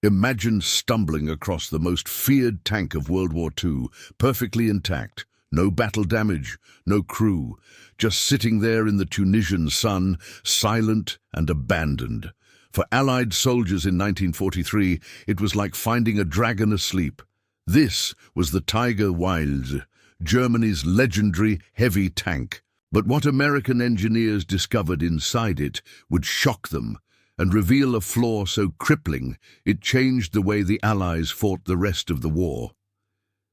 Imagine stumbling across the most feared tank of World War II, perfectly intact, no battle damage, no crew, just sitting there in the Tunisian sun, silent and abandoned. For Allied soldiers in 1943, it was like finding a dragon asleep. This was the WWII, Germany's legendary heavy tank. But what American engineers discovered inside it would shock them and reveal a flaw so crippling it changed the way the Allies fought the rest of the war.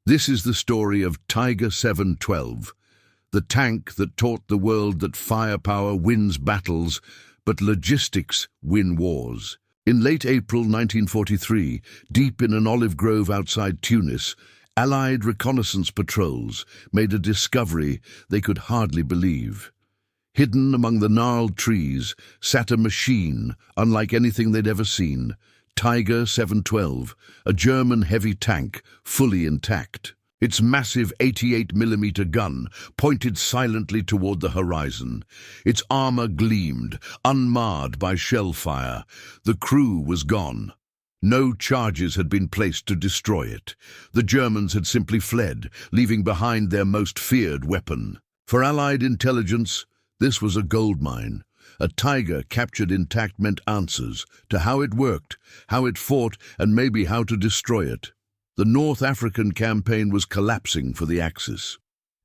This is the story of Tiger 712, the tank that taught the world that firepower wins battles, but logistics win wars. In late April 1943, deep in an olive grove outside Tunis, Allied reconnaissance patrols made a discovery they could hardly believe. Hidden among the gnarled trees sat a machine unlike anything they'd ever seen, Tiger 712, a German heavy tank, fully intact. Its massive 88mm gun pointed silently toward the horizon. Its armor gleamed, unmarred by shell fire. The crew was gone. No charges had been placed to destroy it. The Germans had simply fled, leaving behind their most feared weapon. For Allied intelligence, this was a goldmine. A Tiger captured intact meant answers to how it worked, how it fought, and maybe how to destroy it. The North African campaign was collapsing for the Axis.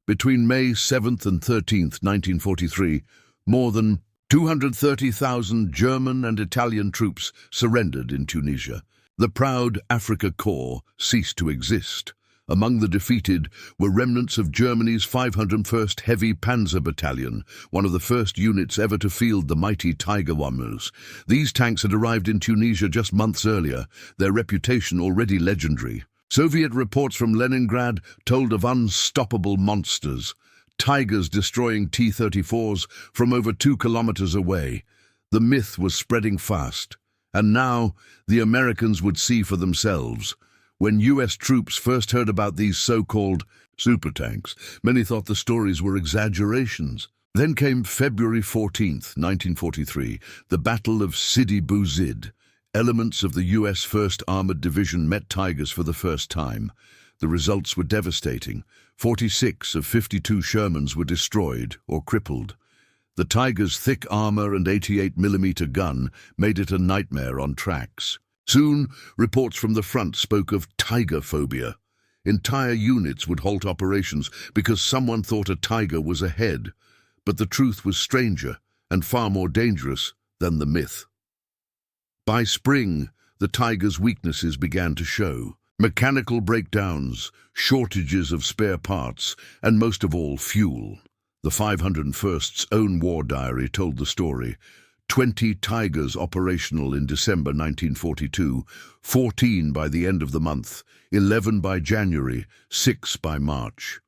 Between May 7th and 13th, 1943, more than 230,000 German and Italian troops surrendered in Tunisia. The proud Afrika Korps ceased to exist. Among the defeated were remnants of Germany's 501st Heavy Panzer Battalion, one of the first units ever to field the mighty Tiger bombers. These tanks had arrived in Tunisia just months earlier, their reputation already legendary. Soviet reports from Leningrad told of unstoppable monsters, Tigers destroying T-34s from over 2 kilometers away. The myth was spreading fast, and now the Americans would see for themselves. When US troops first heard about these so-called super tanks, many thought the stories were exaggerations. Then came February 14th, 1943, the Battle of Sidi Bouzid. Elements of the US 1st Armored Division met Tigers for the first time. The results were devastating. 46 of 52 Shermans were destroyed or crippled. The Tiger's thick armor and 88mm gun made it a nightmare on tracks. Soon, reports from the front spoke of Tiger phobia. Entire units would halt operations because someone thought a Tiger was ahead. But the truth was stranger and far more dangerous than the myth. By spring, the Tiger's weaknesses began to show. Mechanical breakdowns, shortages of spare parts, and most of all, fuel. The 501st's own war diary told the story. 20 Tigers operational in December 1942, 14 by the end of the month, 11 by January, 6 by March.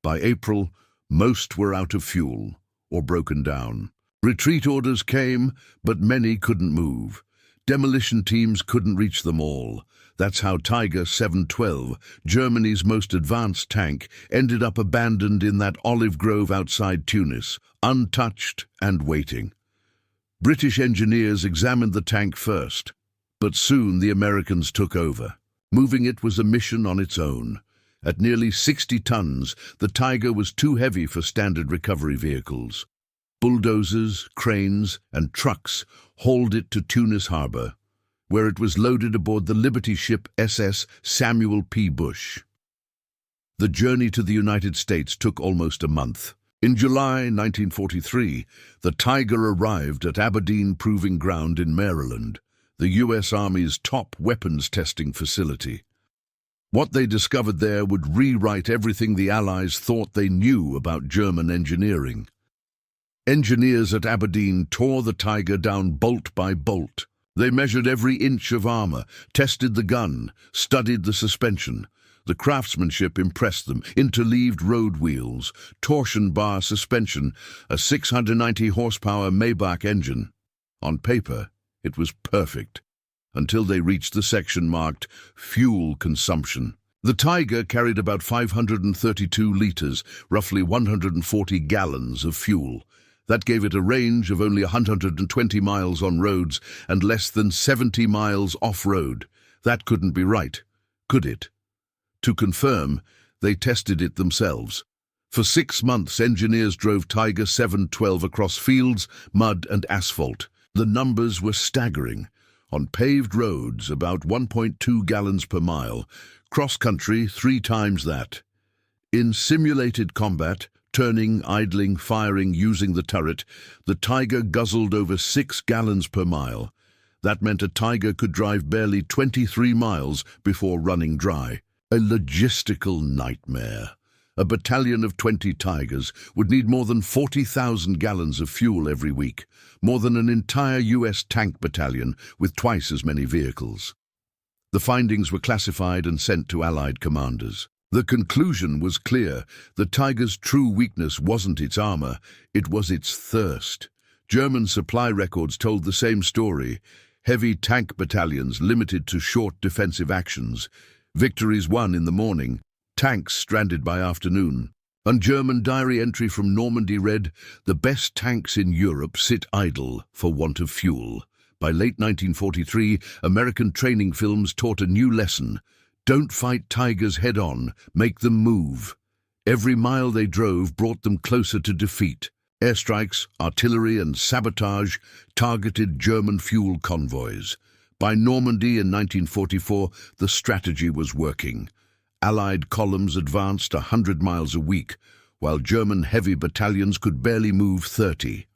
By April, most were out of fuel or broken down. Retreat orders came, but many couldn't move. Demolition teams couldn't reach them all. That's how Tiger 712, Germany's most advanced tank, ended up abandoned in that olive grove outside Tunis, untouched and waiting. British engineers examined the tank first, but soon the Americans took over. Moving it was a mission on its own. At nearly 60 tons, the Tiger was too heavy for standard recovery vehicles. Bulldozers, cranes, and trucks hauled it to Tunis harbor, where it was loaded aboard the Liberty ship SS Samuel P. Bush. The journey to the United States took almost a month. In July 1943, the Tiger arrived at Aberdeen Proving Ground in Maryland, the U.S. Army's top weapons testing facility. What they discovered there would rewrite everything the Allies thought they knew about German engineering. Engineers at Aberdeen tore the Tiger down bolt by bolt. They measured every inch of armor, tested the gun, studied the suspension. The craftsmanship impressed them. Interleaved road wheels, torsion bar suspension, a 690 horsepower Maybach engine. On paper, it was perfect, until they reached the section marked fuel consumption. The Tiger carried about 532 liters, roughly 140 gallons of fuel. That gave it a range of only 120 miles on roads and less than 70 miles off-road. That couldn't be right, could it? To confirm, they tested it themselves. For 6 months, engineers drove Tiger 712 across fields, mud and asphalt. The numbers were staggering. On paved roads, about 1.2 gallons per mile. Cross-country, 3 times that. In simulated combat, turning, idling, firing, using the turret, the Tiger guzzled over 6 gallons per mile. That meant a Tiger could drive barely 23 miles before running dry. A logistical nightmare. A battalion of 20 Tigers would need more than 40,000 gallons of fuel every week, more than an entire US tank battalion with twice as many vehicles. The findings were classified and sent to Allied commanders. The conclusion was clear. The Tiger's true weakness wasn't its armor, it was its thirst. German supply records told the same story. Heavy tank battalions limited to short defensive actions. Victories won in the morning. Tanks stranded by afternoon. And German diary entry from Normandy read, "The best tanks in Europe sit idle for want of fuel." By late 1943, American training films taught a new lesson. Don't fight Tigers head-on, make them move. Every mile they drove brought them closer to defeat. Airstrikes, artillery and sabotage targeted German fuel convoys. By Normandy in 1944, the strategy was working. Allied columns advanced 100 miles a week, while German heavy battalions could barely move 30.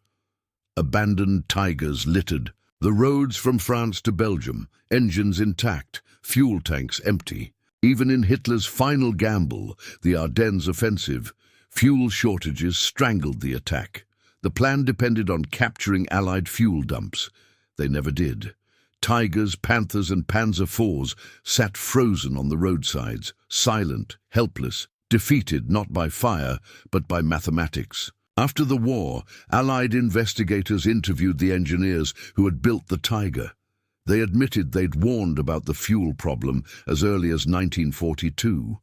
Abandoned Tigers littered the roads from France to Belgium, engines intact, fuel tanks empty. Even in Hitler's final gamble, the Ardennes Offensive, fuel shortages strangled the attack. The plan depended on capturing Allied fuel dumps. They never did. Tigers, Panthers and Panzer IVs sat frozen on the roadsides, silent, helpless, defeated not by fire, but by mathematics. After the war, Allied investigators interviewed the engineers who had built the Tiger. They admitted they'd warned about the fuel problem as early as 1942.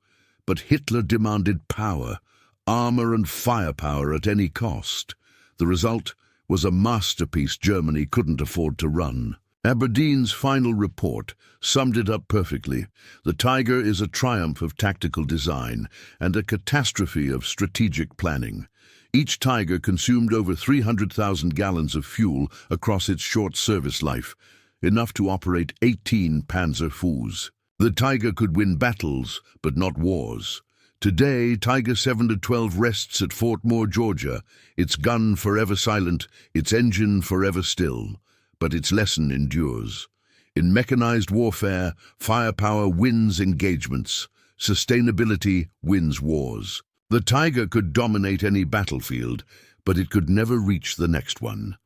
But Hitler demanded power, armor and firepower at any cost. The result was a masterpiece Germany couldn't afford to run. Aberdeen's final report summed it up perfectly. The Tiger is a triumph of tactical design and a catastrophe of strategic planning. Each Tiger consumed over 300,000 gallons of fuel across its short service life, enough to operate 18 Panzer IVs. The Tiger could win battles, but not wars. Today, Tiger 7-12 rests at Fort Moore, Georgia, its gun forever silent, its engine forever still. But its lesson endures. In mechanized warfare, firepower wins engagements. Sustainability wins wars. The Tiger could dominate any battlefield, but it could never reach the next one.